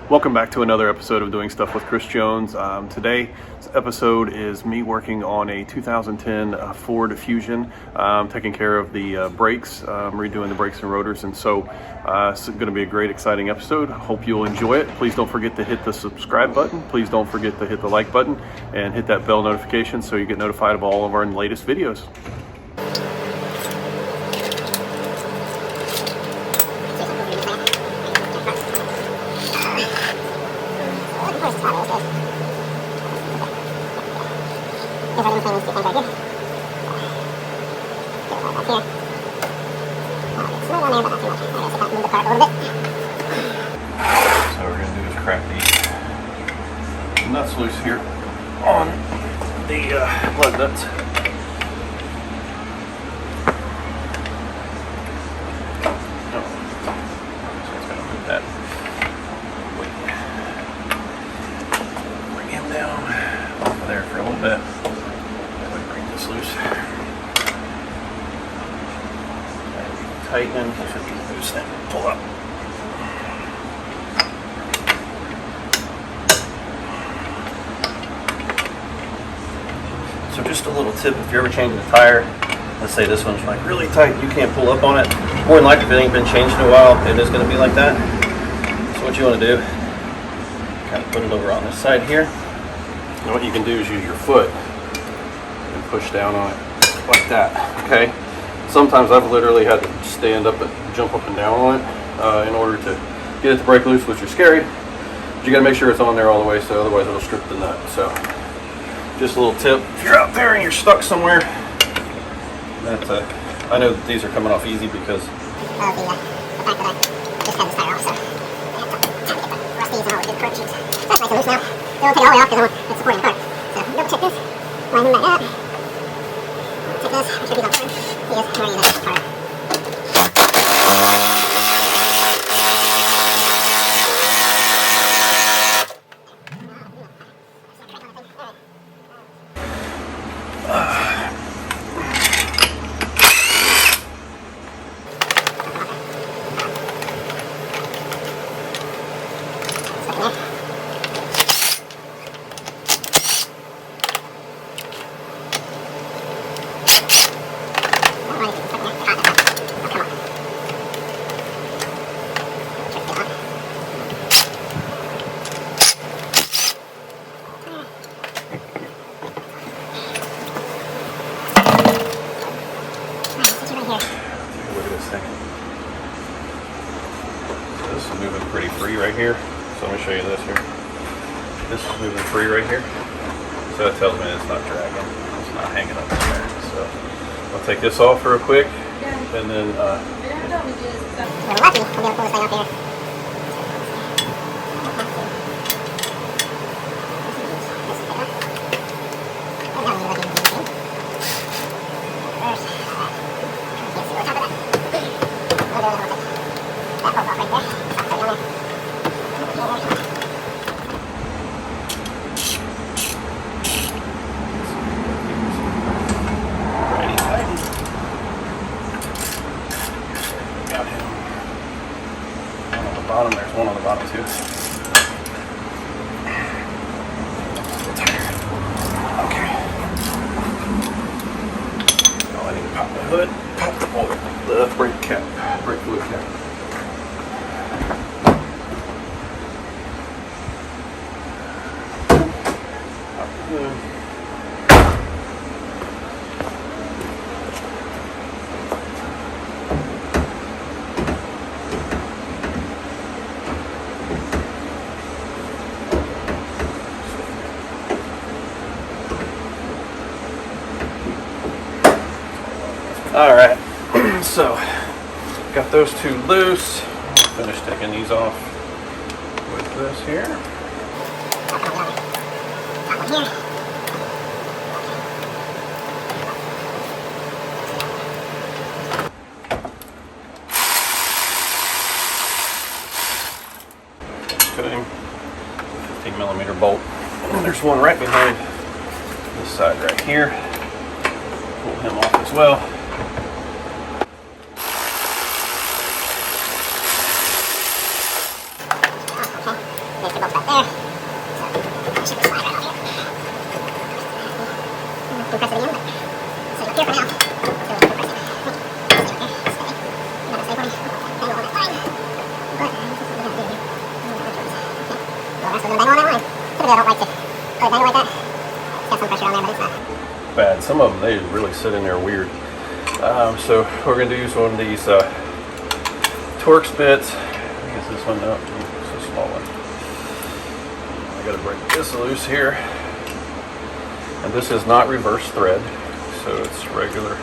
Welcome back to another episode of Doing Stuff with Chris Jones. Today's episode is me working on a 2010 Ford Fusion, taking care of the brakes, redoing the brakes and rotors, and so it's going to be a great, exciting episode. Hope you'll enjoy it. Please don't forget to hit the subscribe button. Please don't forget to hit the like button and hit that bell notification so you get notified of all of our latest videos. So we're going to do is crack the nuts loose here on the lug nuts. So it's going to move that weight. Bring him down off of there for a little bit. That way bring this loose. Tighten, you should be loose and pull up. So just a little tip, if you're ever changing a tire, let's say this one's like really tight, you can't pull up on it, more than likely if it ain't been changed in a while, it is going to be like that. So what you want to do, kind of put it over on this side here, and what you can do is use your foot and push down on it like that, okay? Sometimes I've literally had to stand up and jump up and down on it in order to get it to break loose, which is scary. But you got to make sure it's on there all the way, so otherwise it'll strip the nut. So just a little tip: if you're out there and you're stuck somewhere, I know that these are coming off easy because the fact that I just had this tire off, so I have to get the rust these and all the good cork sheets. So that's nice and loose now. They won't take it all the way off because it's supporting the car. So double check this, line them back up. Check this, make sure he's on time. He is. I'm ready to get that moving pretty free right here. So let me show you this here. This is moving free right here. So that tells me it's not dragging. It's not hanging up in there. So I'll take this off real quick. And then we're lucky to be able to pull this thing up here. Bottom, there's one on the bottom too. Okay. Oh, I need to pop the hood, pop the oil, the brake cap, brake fluid cap. Pop the hood. All right, so got those two loose. Finish taking these off with this here. Okay, 15mm bolt. And then there's one right behind this side right here. Pull him off as well. That's still gonna dangle on that line. Typically I don't like to let it dangle like that. It's got some pressure on there, but it's not bad. Some of them, they really sit in there weird. So we're going to use one of these Torx bits. I think it's this one. No, it's a small one. I got to break this loose here. And this is not reverse thread, so it's regular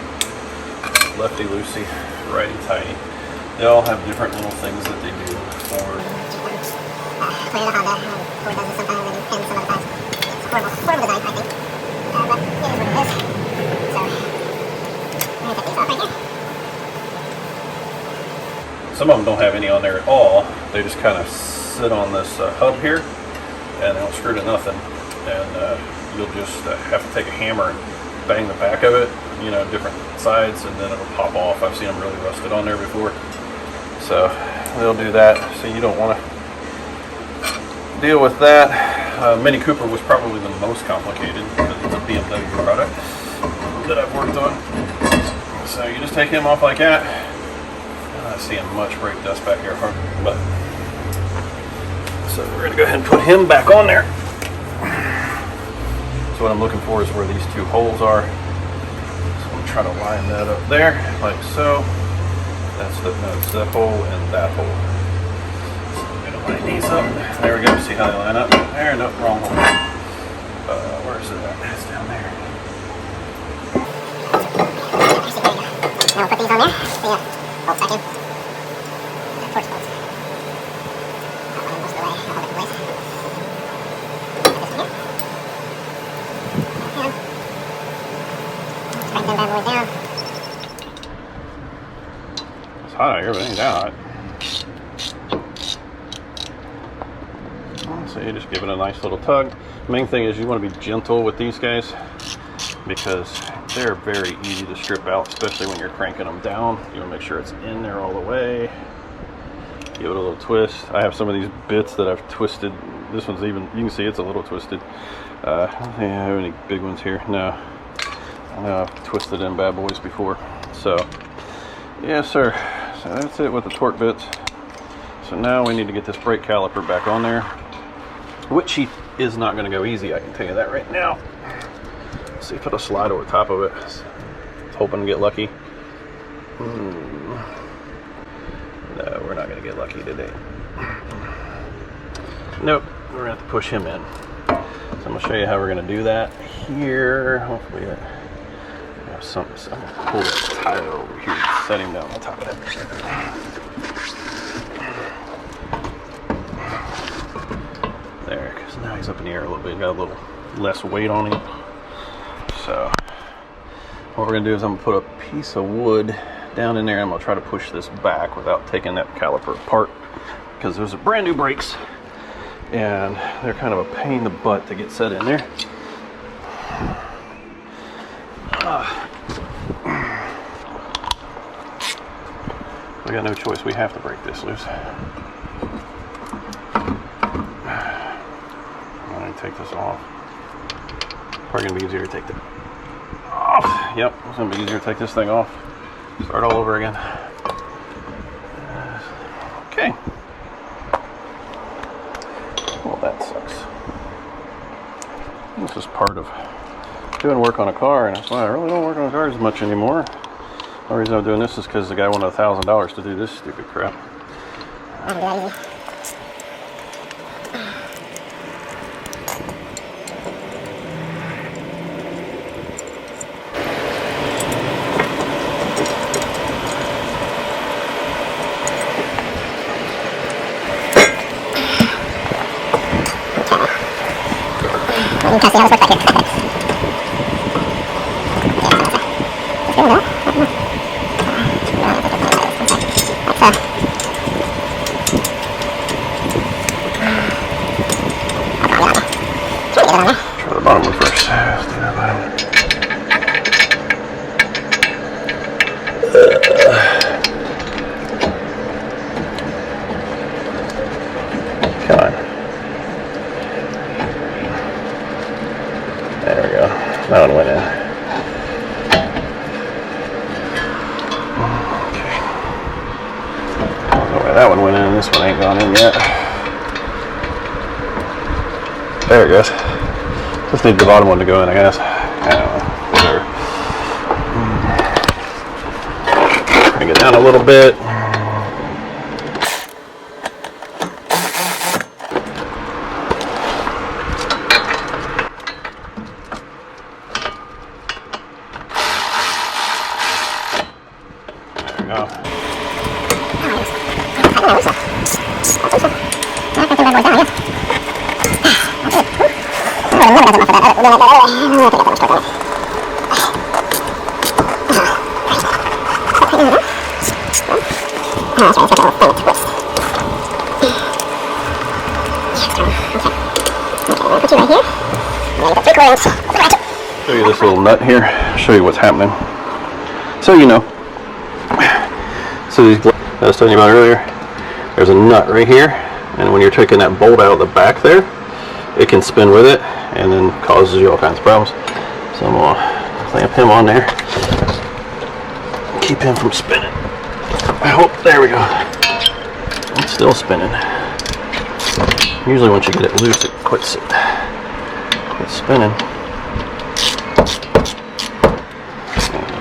lefty loosey, righty tighty. They all have different little things that they do for. Toyota, Honda, and Ford does this sometimes, they do pins some of the times. It's a horrible design, I think. But it is what it is. So, I'm going to take these off right here. Some of them don't have any on there at all. They just kind of sit on this hub here, and they'll screw to nothing. And you'll just have to take a hammer and bang the back of it, you know, different sides, and then it'll pop off. I've seen them really rusted on there before. So they'll do that. So you don't want to deal with that. Mini Cooper was probably the most complicated because it's a BMW product that I've worked on. So you just take him off like that. I see much brake dust back here, but so we're gonna go ahead and put him back on there. So what I'm looking for is where these two holes are. So I'm trying to line that up there, like so. That's that hole and that hole. So I'm gonna line these up. There we go. See how they line up? There, no, wrong hole. Where is it at? It's down there. Now we'll put these on there. So yeah, bolts back in. The Torx bolts. That one most of the way. I'll hold it in place. Put this in here. And crank them bad boys down. It's hot out here, but it ain't that hot. So you just give it a nice little tug. Main thing is you want to be gentle with these guys because they're very easy to strip out, especially when you're cranking them down. You want to make sure it's in there all the way. Give it a little twist. I have some of these bits that I've twisted. This one's even, you can see it's a little twisted. I don't think I have any big ones here. No. I know I've twisted in bad boys before. So, yes sir. So that's it with the torque bits. So now we need to get this brake caliper back on there, which is not going to go easy, I can tell you that right now. Let's see if it'll slide over top of it. Hoping to get lucky. No, we're not going to get lucky today. Nope, we're going to have to push him in. So I'm going to show you how we're going to do that here. Hopefully I have something. So I'm going to pull this tire over here, set him down on top of that. There, because now he's up in the air a little bit, got a little less weight on him. So what we're gonna do is I'm gonna put a piece of wood down in there and I'm gonna try to push this back without taking that caliper apart, because those are brand new brakes and they're kind of a pain in the butt to get set in there. We got no choice, we have to break this loose. Take this off. Probably gonna be easier to take that off. Yep, it's gonna be easier to take this thing off. Start all over again. Okay. Well, that sucks. This is part of doing work on a car, and that's why I really don't work on cars as much anymore. The reason I'm doing this is because the guy wanted $1,000 to do this stupid crap. You can see how this works back here. Try the bottom one first. Let's do that bottom. Come on. There we go. That one went in. Okay. Oh, that one went in. This one ain't gone in yet. There it goes. Just need the bottom one to go in, I guess. I don't know. Whatever. Bring it down a little bit. Show you this little nut here. Show you what's happening. So you know. So these I was telling you about earlier. There's a nut right here, and when you're taking that bolt out of the back there, it can spin with it, and then causes you all kinds of problems. So I'm gonna clamp him on there. Keep him from spinning. I hope. There we go. It's still spinning. Usually once you get it loose, it quits spinning.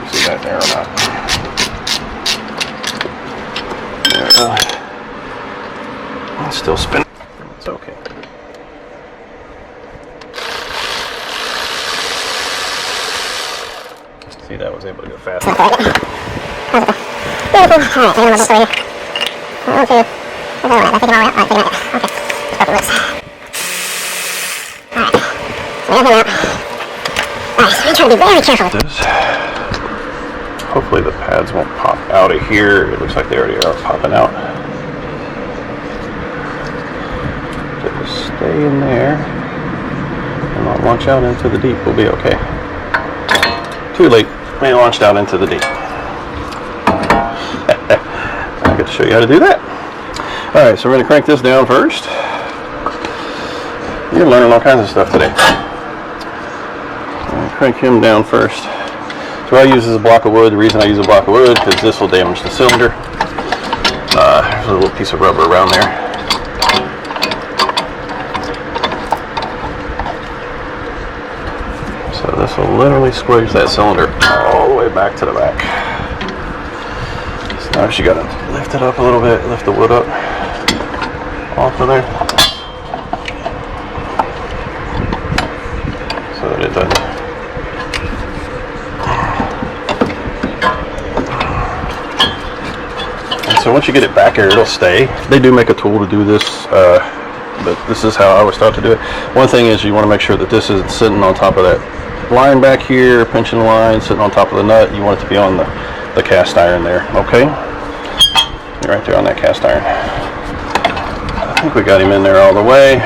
See that there or not? There we go. It's still spinning. It's okay. See, that was able to go faster. I'm trying to be very careful. Hopefully the pads won't pop out of here. It looks like they already are popping out. Just stay in there and not launch out into the deep. We'll be okay. Too late. We launched out into the deep. I get to show you how to do that. Alright, so we're going to crank this down first. You're learning all kinds of stuff today. Crank him down first. So what I use is a block of wood. The reason I use a block of wood because this will damage the cylinder. There's a little piece of rubber around there. So this will literally squeeze that cylinder all the way back to the back. So now you got to lift it up a little bit, lift the wood up off of there so that it doesn't. So once you get it back here, it'll stay. They do make a tool to do this, but this is how I was taught to do it. One thing is you want to make sure that this isn't sitting on top of that line back here, pinching the line, sitting on top of the nut. You want it to be on the cast iron there, okay? You're right there on that cast iron. I think we got him in there all the way.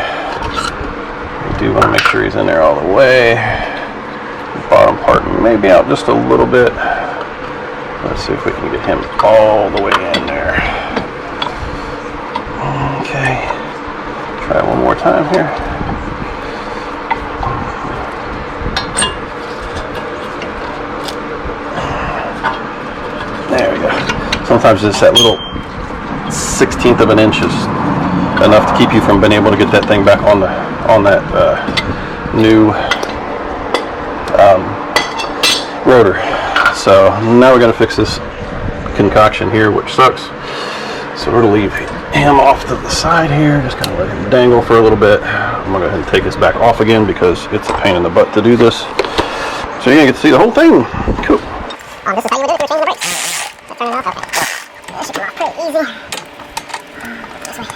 We do want to make sure he's in there all the way. The bottom part maybe out just a little bit. Let's see if we can get him all the way in there. Okay. Try one more time here. There we go. Sometimes it's that little 1/16 of an inch is enough to keep you from being able to get that thing back on that new rotor. So now we're going to fix this concoction here, which sucks. So we're going to leave him off to the side here. Just kind of let him dangle for a little bit. I'm going to go ahead and take this back off again because it's a pain in the butt to do this. So you're going to get to see the whole thing. Cool. This is how you would do it if you're changing the brakes. Let's turn it off. Okay. This should come off pretty easy. This way.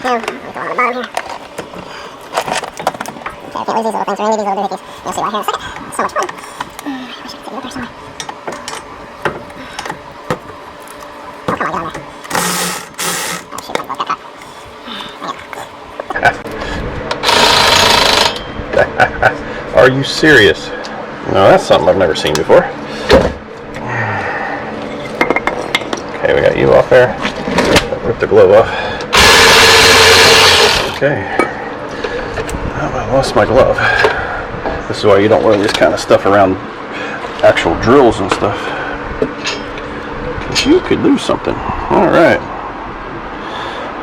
Now, let me go on the bottom here. Okay, I can't lose these little things or any of these little doohickeys. You'll see why here in a second. So much fun. I wish I could take it up there somewhere. Oh, come on, get on there. Oh, shoot, my glove got caught. Are you serious? No, that's something I've never seen before. Okay, we got you off there. Rip the glove off. Okay. Oh, I lost my glove. This is why you don't wear this kind of stuff around actual drills and stuff. Because you could lose something. Alright.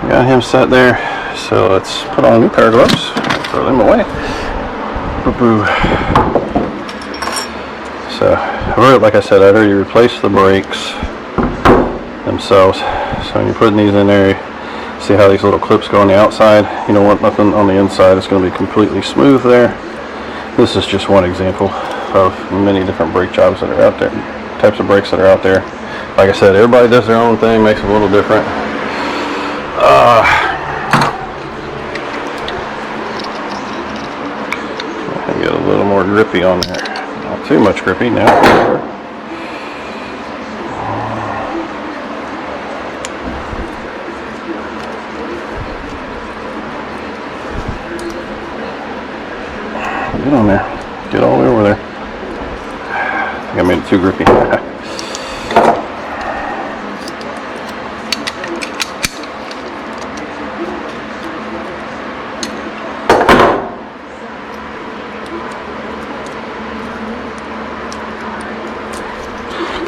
Got him set there. So let's put on a new pair of gloves, throw them away. Boo-boo. So, like I said, I'd already replaced the brakes themselves. So when you're putting these in there, see how these little clips go on the outside? You don't want nothing on the inside. It's going to be completely smooth there. This is just one example of many different brake jobs that are out there, types of brakes that are out there. Like I said, everybody does their own thing, makes it a little different. Get a little more grippy on there. Not too much grippy now. Get on there. Get all the way over there. I think I made it too grippy.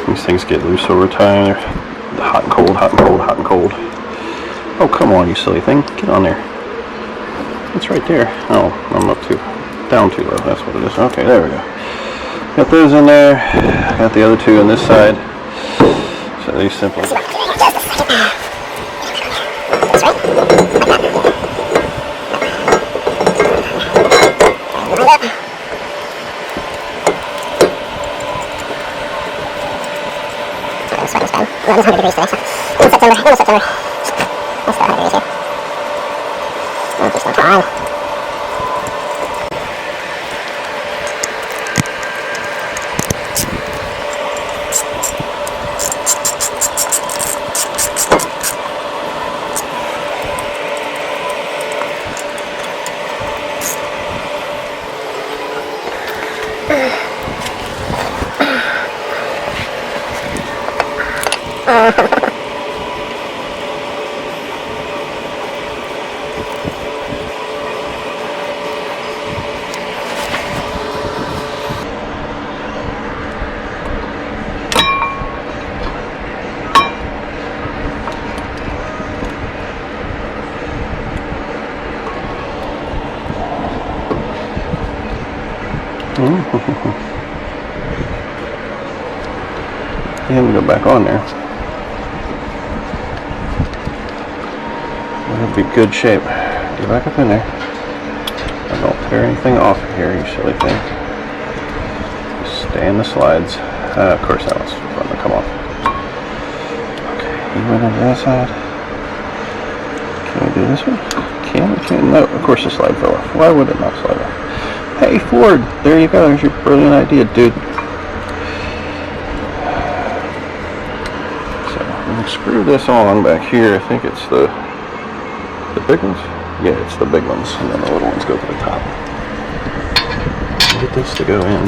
These things get loose over time. They're hot and cold, hot and cold, hot and cold. Oh, come on, you silly thing. Get on there. It's right there. Oh, I'm up down too low. That's what it is. Okay, there we go. Got those in there. Got the other two on this side. So these simply. It's 100 degrees today, so in September. It's still 100 degrees here. And it's still fine. You have to go back on there. That'll be good shape. Get back up in there. And don't tear anything off here, you silly thing. Just stay in the slides. Of course, that was fun to come off. Okay, you went over that side. Can we do this one? Can we? Can? No, of course the slide fell off. Why would it not slide off? Hey, Ford, there you go. There's your brilliant idea, dude. So, we'll screw this on back here. I think it's the big ones. Yeah, it's the big ones, and then the little ones go to the top. Get this to go in.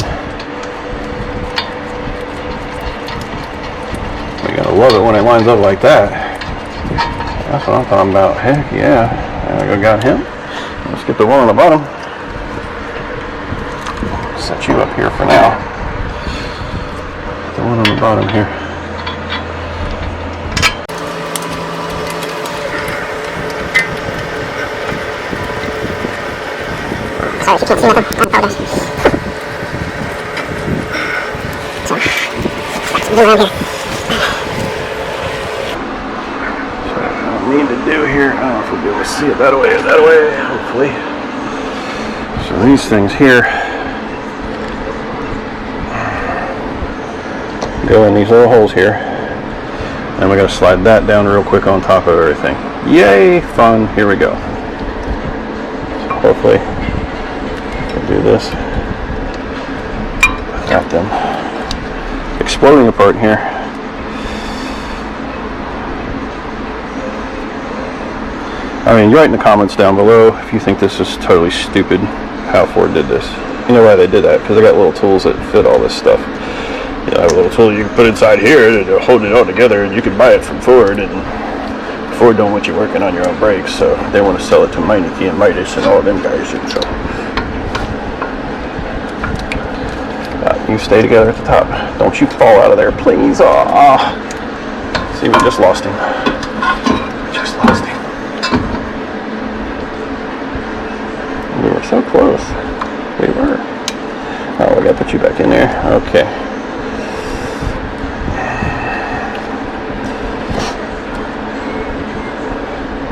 You're gonna love it when it lines up like that. That's what I'm talking about. Heck yeah. There we go, got him. Let's get the one on the bottom. Set you up here for now. The one on the bottom here. Sorry if you can't see nothing. I apologize. So, zoom around here. So, what I need to do here, I don't know if we'll be able to see it that way or that way, hopefully. So these things here go in these little holes here, and we got to slide that down real quick on top of everything. Yay, fun! Here we go. So hopefully, we'll do this. Got them exploding apart here. I mean, write in the comments down below if you think this is totally stupid how Ford did this. You know why they did that? Because they got little tools that fit all this stuff. You know, have a little tool you can put inside here to hold it all together, and you can buy it from Ford, and Ford don't want you working on your own brakes, so they want to sell it to Meineke and Midas and all of them guys, and so you stay together at the top. Don't you fall out of there, please. See, we just lost him. Just lost him. close. We were. Oh, we gotta put you back in there. Okay.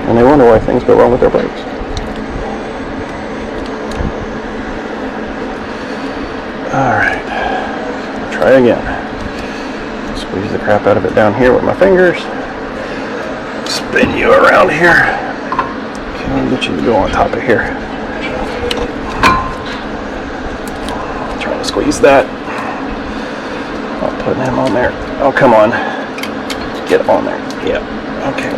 And they wonder why things go wrong with their brakes. Alright. Try again. Squeeze the crap out of it down here with my fingers. Spin you around here. Okay, I'll get you to go on top of here. Try to squeeze that. I'll put him on there. Oh, come on. Get on there. Yep. Okay.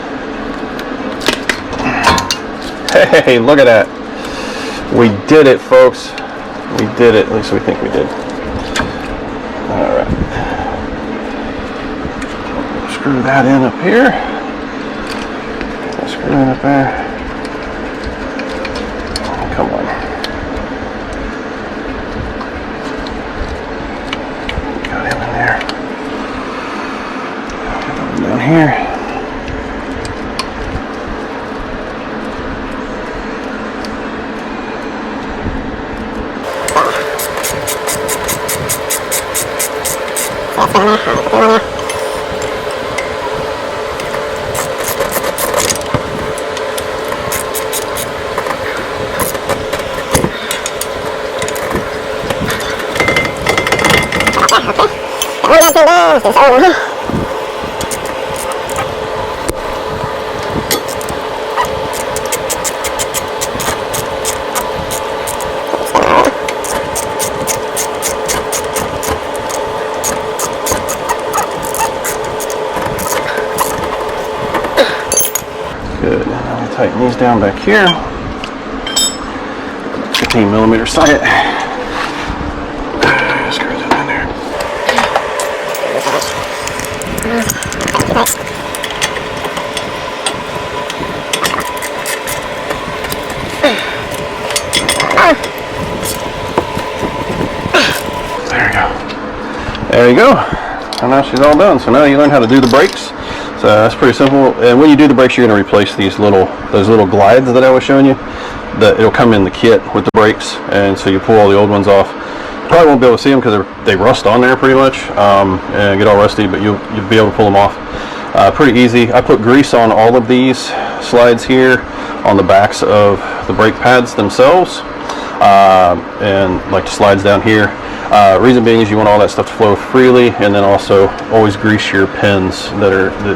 Hey, look at that. We did it, folks. We did it. At least we think we did. Alright. Screw that in up here. Screw it up there. Oh, come on. Got him in there. Get him down here. Good. Now we tighten these down back here. 15mm socket. Screw that in there. There we go. There you go. And now she's all done. So now you learn how to do the brakes. So that's pretty simple. And when you do the brakes, you're going to replace those little glides that I was showing you. It'll come in the kit with the brakes, and so you pull all the old ones off. You probably won't be able to see them because they rust on there pretty much and get all rusty, but you'll be able to pull them off pretty easy. I put grease on all of these slides here on the backs of the brake pads themselves, and like the slides down here. Reason being is you want all that stuff to flow freely, and then also always grease your pins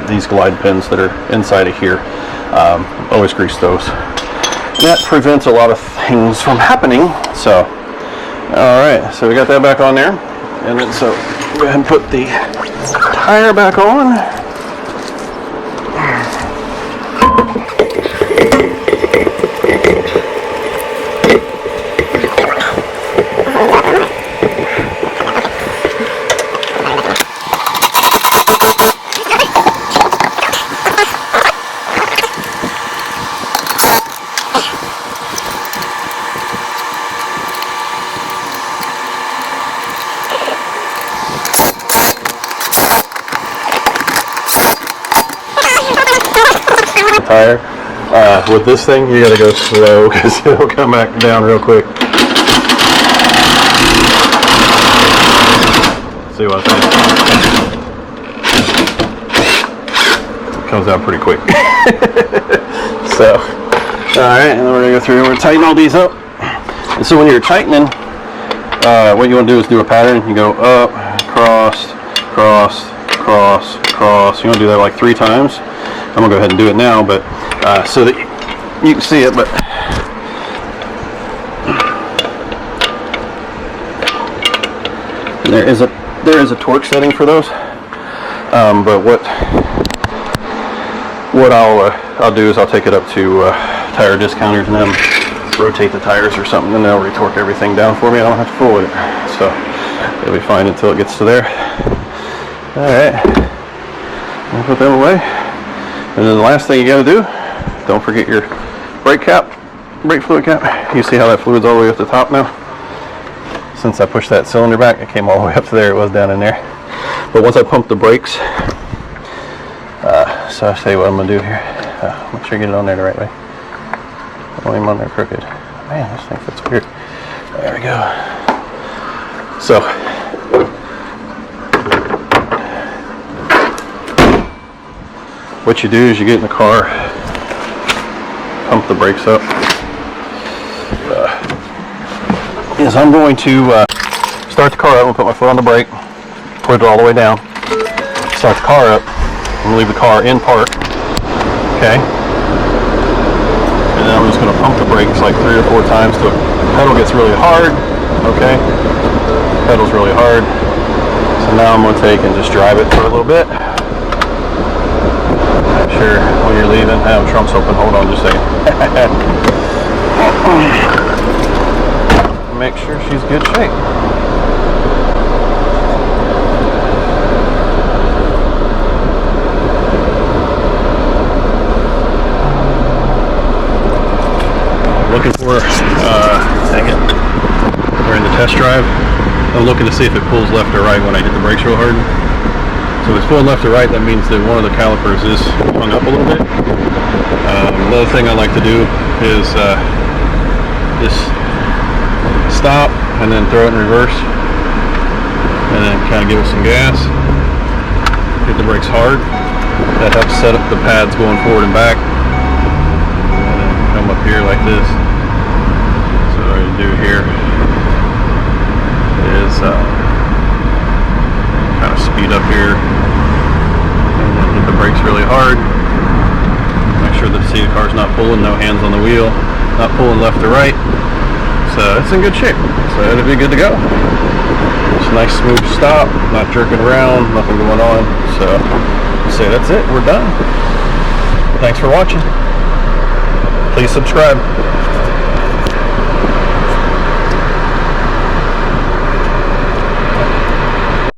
these glide pins that are inside of here. Always grease those. That prevents a lot of things from happening. So, alright, so we got that back on there. And then so go ahead and put the tire back on. Tire. With this thing, you gotta go slow because it'll come back down real quick. See what I think? It comes out pretty quick. So, alright, and then we're gonna go through and we're gonna tighten all these up. And so when you're tightening, what you want to do is do a pattern. You go up, cross, cross, cross, cross. You want to do that like 3 times. I'm gonna go ahead and do it now, but so that you can see it. But there is a torque setting for those. But what I'll do is I'll take it up to tire discounters and have them rotate the tires or something, and they'll retorque everything down for me. I don't have to fool with it, so it'll be fine until it gets to there. All right, I'll put them away. And then the last thing you got to do, don't forget your brake fluid cap. You see how that fluid's all the way up the top now? Since I pushed that cylinder back, it came all the way up to there. It was down in there. But once I pump the brakes, so I'll tell you what I'm going to do here. Make sure you get it on there the right way. Don't aim on there crooked. Man, this thing fits weird. There we go. So, what you do is you get in the car, pump the brakes up. Is I'm going to start the car up. I'm gonna put my foot on the brake, put it all the way down, start the car up. I'm gonna leave the car in park. Okay. And then I'm just gonna pump the brakes like 3 or 4 times till the pedal gets really hard. Okay. Pedal's really hard. So now I'm gonna take and just drive it for a little bit. Sure, when you're leaving, I have Trump's open. Hold on just a second. Make sure she's good shape. Looking for, dang it, we're in the test drive. I'm looking to see if it pulls left or right when I hit the brakes real hard. So if it's pulling left or right, that means that one of the calipers is hung up a little bit. Another thing I like to do is just stop and then throw it in reverse and then kind of give it some gas. Hit the brakes hard. That helps set up the pads going forward and back. And then come up here like this. So what I do here is kind of speed up here and then hit the brakes really hard. Make sure the seat of the car's not pulling, no hands on the wheel, not pulling left or right. So it's in good shape. So it'll be good to go. It's a nice smooth stop, not jerking around, nothing going on. So I'll say that's it, we're done. Thanks for watching. Please subscribe.